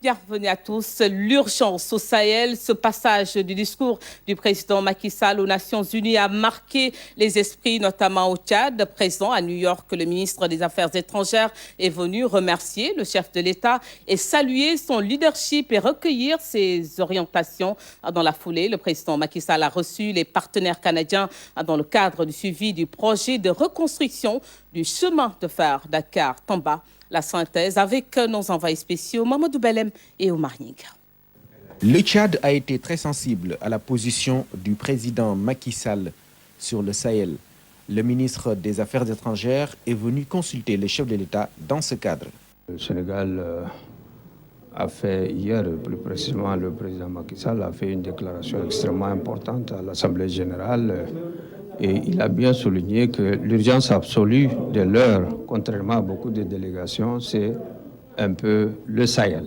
bienvenue à tous. L'urgence au Sahel, ce passage du discours du président Macky Sall aux Nations Unies a marqué les esprits, notamment au Tchad. Présent à New York, le ministre des Affaires étrangères est venu remercier le chef de l'État et saluer son leadership et recueillir ses orientations. Dans la foulée, le président Macky Sall a reçu les partenaires canadiens dans le cadre du suivi du projet de reconstruction du chemin de fer Dakar-Tamba. La synthèse avec nos envoyés spéciaux Mamadou Belem et Omar Nying. Le Tchad a été très sensible à la position du président Macky Sall sur le Sahel. Le ministre des Affaires étrangères est venu consulter les chefs de l'État dans ce cadre. Le Sénégal a fait hier, plus précisément le président Macky Sall a fait une déclaration extrêmement importante à l'Assemblée générale. Et il a bien souligné que l'urgence absolue de l'heure, contrairement à beaucoup de délégations, c'est un peu le Sahel.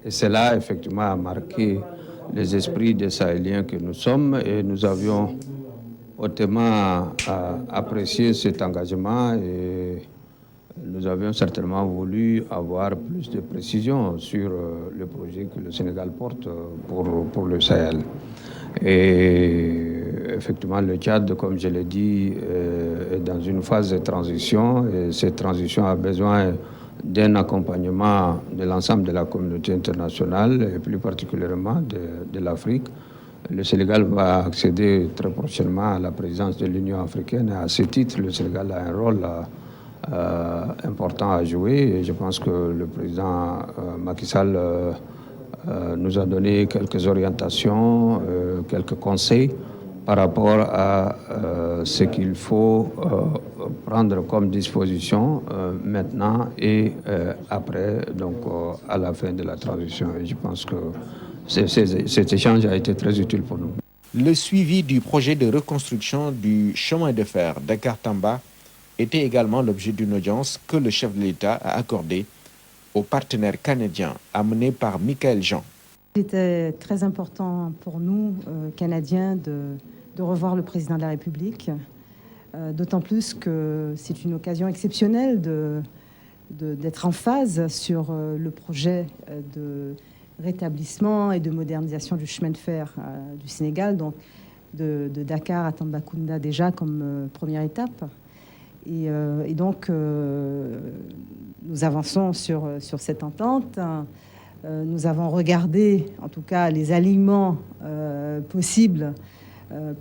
Et cela, effectivement, a marqué les esprits des Sahéliens que nous sommes. Et nous avions hautement apprécié cet engagement. Et nous avions certainement voulu avoir plus de précisions sur le projet que le Sénégal porte pour le Sahel. Et effectivement, le Tchad, comme je l'ai dit, est dans une phase de transition. Et cette transition a besoin d'un accompagnement de l'ensemble de la communauté internationale et plus particulièrement de l'Afrique. Le Sénégal va accéder très prochainement à la présidence de l'Union africaine. Et à ce titre, le Sénégal a un rôle important à jouer. Et je pense que le président Macky Sall nous a donné quelques orientations, quelques conseils par rapport à ce qu'il faut prendre comme disposition maintenant et après, donc à la fin de la transition. Et je pense que cet échange a été très utile pour nous. Le suivi du projet de reconstruction du chemin de fer Dakar-Tamba était également l'objet d'une audience que le chef de l'État a accordée aux partenaires canadiens amenés par Michaël Jean. C'était très important pour nous, Canadiens, de revoir le président de la République, d'autant plus que c'est une occasion exceptionnelle d'être en phase sur le projet de rétablissement et de modernisation du chemin de fer du Sénégal, donc de Dakar à Tambacounda déjà comme première étape. Et donc, nous avançons sur cette entente. Nous avons regardé, en tout cas, les alignements possibles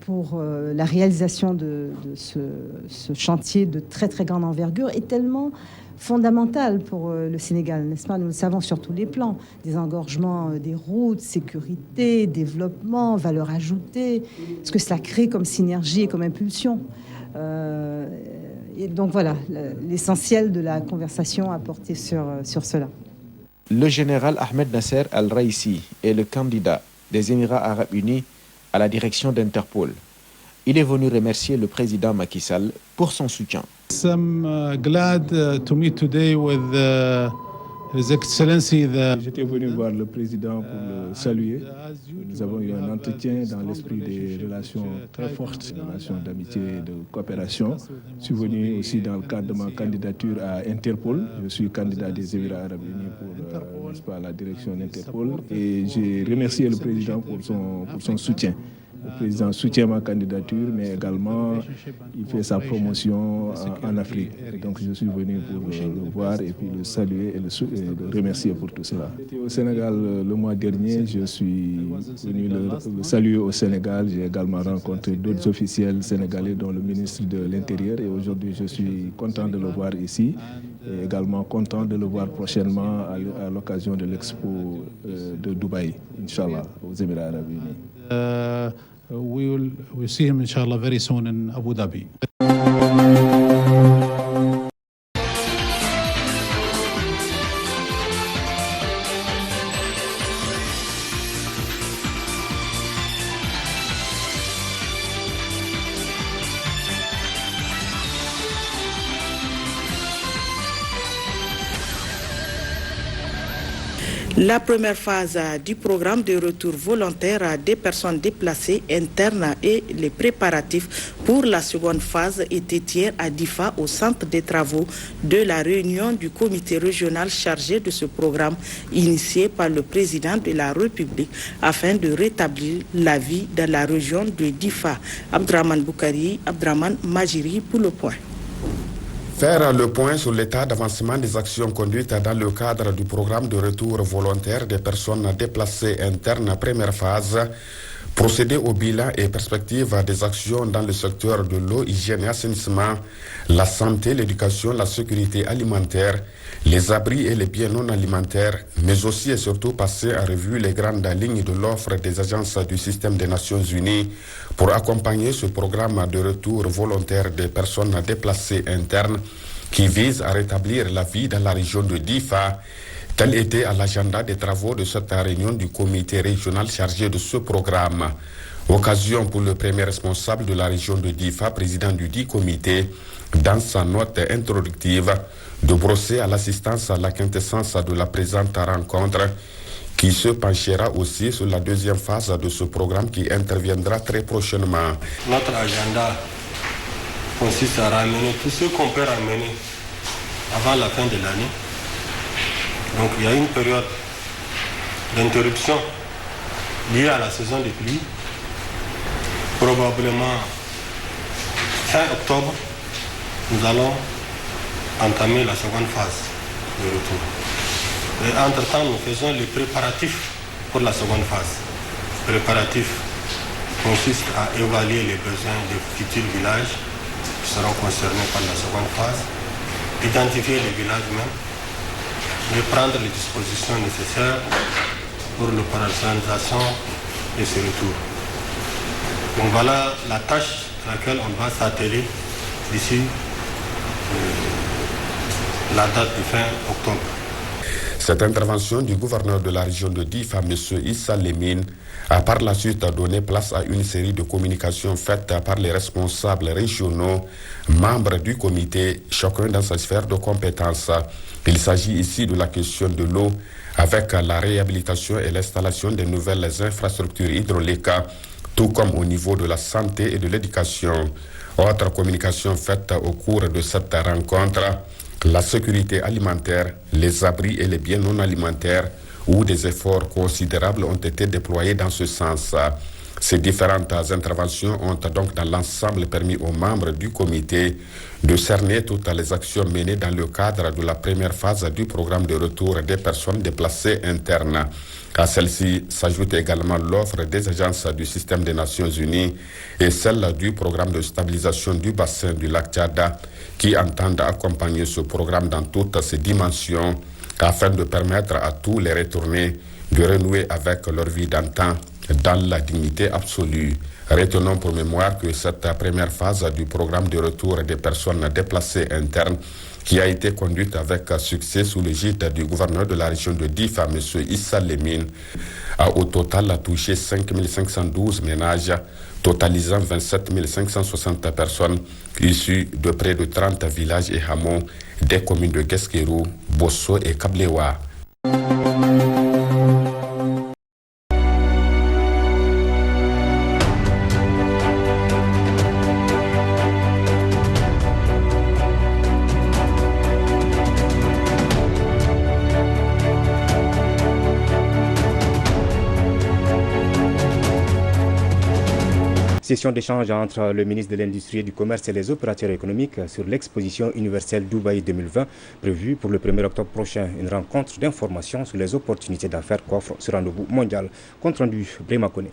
pour la réalisation de ce chantier de très, très grande envergure et tellement fondamental pour le Sénégal, n'est-ce pas? Nous le savons sur tous les plans. Désengorgement des routes, sécurité, développement, valeur ajoutée, ce que cela crée comme synergie et comme impulsion. Et donc voilà, l'essentiel de la conversation a porté sur cela. Le général Ahmed Nasser Al-Raïsi est le candidat des Émirats arabes unis à la direction d'Interpol. Il est venu remercier le président Macky Sall pour son soutien. I'm glad to meet today with His Excellency. J'étais venu voir le président pour le saluer. Nous avons eu un entretien dans l'esprit des relations très fortes, des relations d'amitié et de coopération. Je suis venu aussi dans le cadre de ma candidature à Interpol. Je suis candidat des Émirats arabes unis pour la direction d'Interpol. Et j'ai remercié le président pour son soutien. Le président soutient ma candidature, mais également il fait sa promotion en Afrique. Et donc je suis venu pour le voir et puis le saluer et le remercier pour tout cela. J'étais au Sénégal le mois dernier, je suis venu le saluer au Sénégal. J'ai également rencontré d'autres officiels sénégalais, dont le ministre de l'Intérieur. Et aujourd'hui, je suis content de le voir ici et également content de le voir prochainement à l'occasion de l'expo de Dubaï, Inch'Allah, aux Émirats arabes unis. We'll see him, inshallah, very soon in Abu Dhabi. La première phase du programme de retour volontaire des personnes déplacées internes et les préparatifs pour la seconde phase étaient hier à Difa au centre des travaux de la réunion du comité régional chargé de ce programme initié par le président de la République afin de rétablir la vie dans la région de Difa. Abdraman Boukari, Abdraman Majiri pour le point. Faire le point sur l'état d'avancement des actions conduites dans le cadre du programme de retour volontaire des personnes déplacées internes première phase, procéder au bilan et perspective des actions dans le secteur de l'eau, hygiène et assainissement, la santé, l'éducation, la sécurité alimentaire, les abris et les biens non alimentaires, mais aussi et surtout passer en revue les grandes lignes de l'offre des agences du système des Nations Unies pour accompagner ce programme de retour volontaire des personnes déplacées internes qui vise à rétablir la vie dans la région de Difa. Tel était à l'agenda des travaux de cette réunion du comité régional chargé de ce programme. Occasion pour le premier responsable de la région de Difa, président du dit comité, dans sa note introductive, de brosser à l'assistance à la quintessence de la présente rencontre, qui se penchera aussi sur la deuxième phase de ce programme qui interviendra très prochainement. Notre agenda consiste à ramener tout ce qu'on peut ramener avant la fin de l'année. Donc il y a une période d'interruption liée à la saison des pluies. Probablement fin octobre, nous allons entamer la seconde phase de retour. Et entre-temps, nous faisons les préparatifs pour la seconde phase. Les préparatifs consistent à évaluer les besoins des futurs villages qui seront concernés par la seconde phase, identifier les villages même, et prendre les dispositions nécessaires pour l'opérationnalisation de ce retour. Donc voilà la tâche à laquelle on va s'atteler d'ici la date du fin octobre. Cette intervention du gouverneur de la région de Difa, M. Issa Lemine, a par la suite donné place à une série de communications faites par les responsables régionaux, membres du comité, chacun dans sa sphère de compétences. Il s'agit ici de la question de l'eau, avec la réhabilitation et l'installation de nouvelles infrastructures hydrauliques, tout comme au niveau de la santé et de l'éducation. Autre communication faite au cours de cette rencontre, la sécurité alimentaire, les abris et les biens non alimentaires, où des efforts considérables ont été déployés dans ce sens. Ces différentes interventions ont donc dans l'ensemble permis aux membres du comité de cerner toutes les actions menées dans le cadre de la première phase du programme de retour des personnes déplacées internes. À celle-ci s'ajoute également l'offre des agences du système des Nations Unies et celle du programme de stabilisation du bassin du lac Tchad qui entendent accompagner ce programme dans toutes ses dimensions afin de permettre à tous les retournés de renouer avec leur vie d'antan dans la dignité absolue. Retenons pour mémoire que cette première phase du programme de retour des personnes déplacées internes qui a été conduite avec succès sous l'égide du gouverneur de la région de Difa, M. Issa Lemine, a au total touché 5 512 ménages, totalisant 27 560 personnes issues de près de 30 villages et hameaux des communes de Guesquerou, Bosso et Kablewa. Session d'échange entre le ministre de l'Industrie et du Commerce et les opérateurs économiques sur l'exposition universelle Dubaï 2020 prévue pour le 1er octobre prochain. Une rencontre d'information sur les opportunités d'affaires qu'offre ce rendez-vous mondial. Compte rendu, Brema Kone.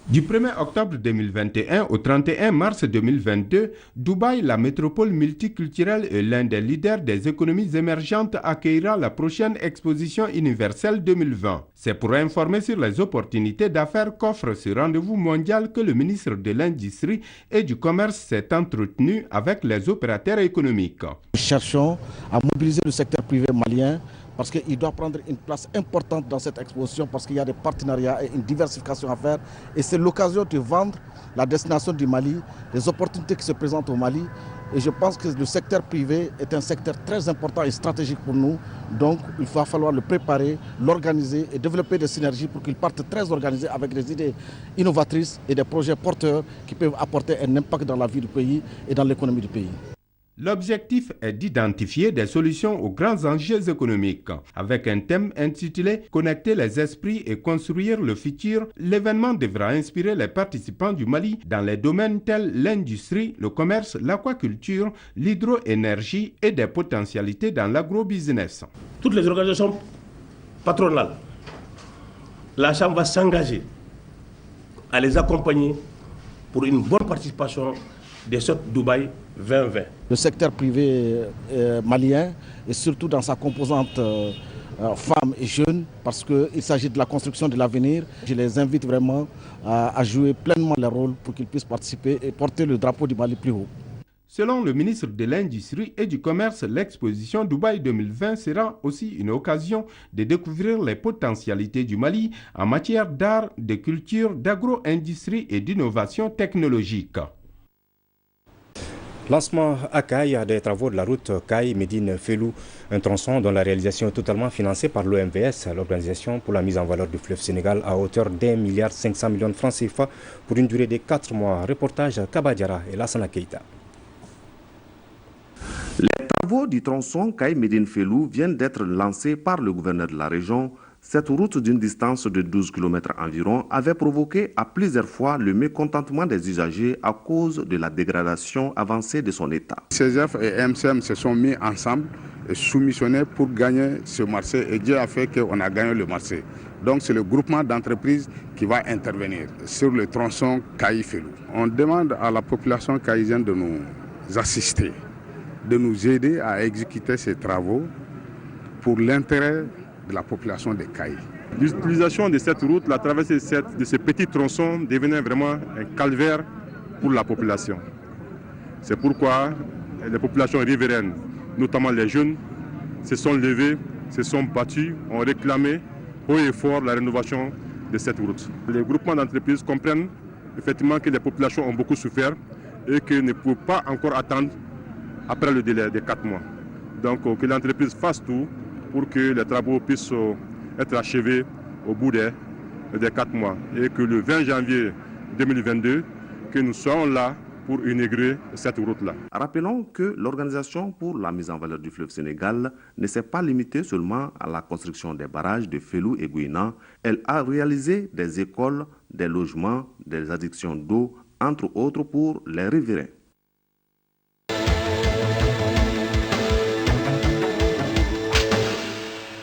Du 1er octobre 2021 au 31 mars 2022, Dubaï, la métropole multiculturelle et l'un des leaders des économies émergentes, accueillera la prochaine exposition universelle 2020. C'est pour informer sur les opportunités d'affaires qu'offre ce rendez-vous mondial que le ministre de l'Industrie et du Commerce s'est entretenu avec les opérateurs économiques. Nous cherchons à mobiliser le secteur privé malien parce qu'il doit prendre une place importante dans cette exposition parce qu'il y a des partenariats et une diversification à faire. Et c'est l'occasion de vendre la destination du Mali, les opportunités qui se présentent au Mali Et je pense que le secteur privé est un secteur très important et stratégique pour nous. Donc il va falloir le préparer, l'organiser et développer des synergies pour qu'il parte très organisé avec des idées innovatrices et des projets porteurs qui peuvent apporter un impact dans la vie du pays et dans l'économie du pays. L'objectif est d'identifier des solutions aux grands enjeux économiques. Avec un thème intitulé « Connecter les esprits et construire le futur », l'événement devra inspirer les participants du Mali dans les domaines tels l'industrie, le commerce, l'aquaculture, l'hydroénergie et des potentialités dans l'agrobusiness. Toutes les organisations patronales, la Chambre va s'engager à les accompagner pour une bonne participation des sortes Dubaï 2020. Le secteur privé malien et surtout dans sa composante femmes et jeunes, parce qu'il s'agit de la construction de l'avenir. Je les invite vraiment à jouer pleinement leur rôle pour qu'ils puissent participer et porter le drapeau du Mali plus haut. Selon le ministre de l'Industrie et du Commerce, l'exposition Dubaï 2020 sera aussi une occasion de découvrir les potentialités du Mali en matière d'art, de culture, d'agro-industrie et d'innovation technologique. Lancement à Caille des travaux de la route Caille-Médine-Felou, un tronçon dont la réalisation est totalement financée par l'OMVS, l'Organisation pour la mise en valeur du fleuve Sénégal, à hauteur d'1,5 milliard de francs CFA pour une durée de 4 mois. Reportage Kabadiara et Lassana Keita. Les travaux du tronçon Caille-Médine-Felou viennent d'être lancés par le gouverneur de la région. Cette route d'une distance de 12 km environ avait provoqué à plusieurs fois le mécontentement des usagers à cause de la dégradation avancée de son état. CGF et MCM se sont mis ensemble et soumissionnés pour gagner ce marché et Dieu a fait qu'on a gagné le marché. Donc c'est le groupement d'entreprises qui va intervenir sur le tronçon Caille-Felou. On demande à la population caïsienne de nous assister, de nous aider à exécuter ces travaux pour l'intérêt de la population de Caille. L'utilisation de cette route, la traversée de ces petits tronçons devenait vraiment un calvaire pour la population. C'est pourquoi les populations riveraines, notamment les jeunes, se sont levées, se sont battus, ont réclamé haut et fort la rénovation de cette route. Les groupements d'entreprises comprennent effectivement que les populations ont beaucoup souffert et qu'ils ne peuvent pas encore attendre après le délai de 4 mois. Donc que l'entreprise fasse tout pour que les travaux puissent être achevés au bout des 4 mois. Et que le 20 janvier 2022, que nous soyons là pour inaugurer cette route-là. Rappelons que l'Organisation pour la mise en valeur du fleuve Sénégal ne s'est pas limitée seulement à la construction des barrages de Felou et Gouina. Elle a réalisé des écoles, des logements, des addictions d'eau, entre autres pour les riverains.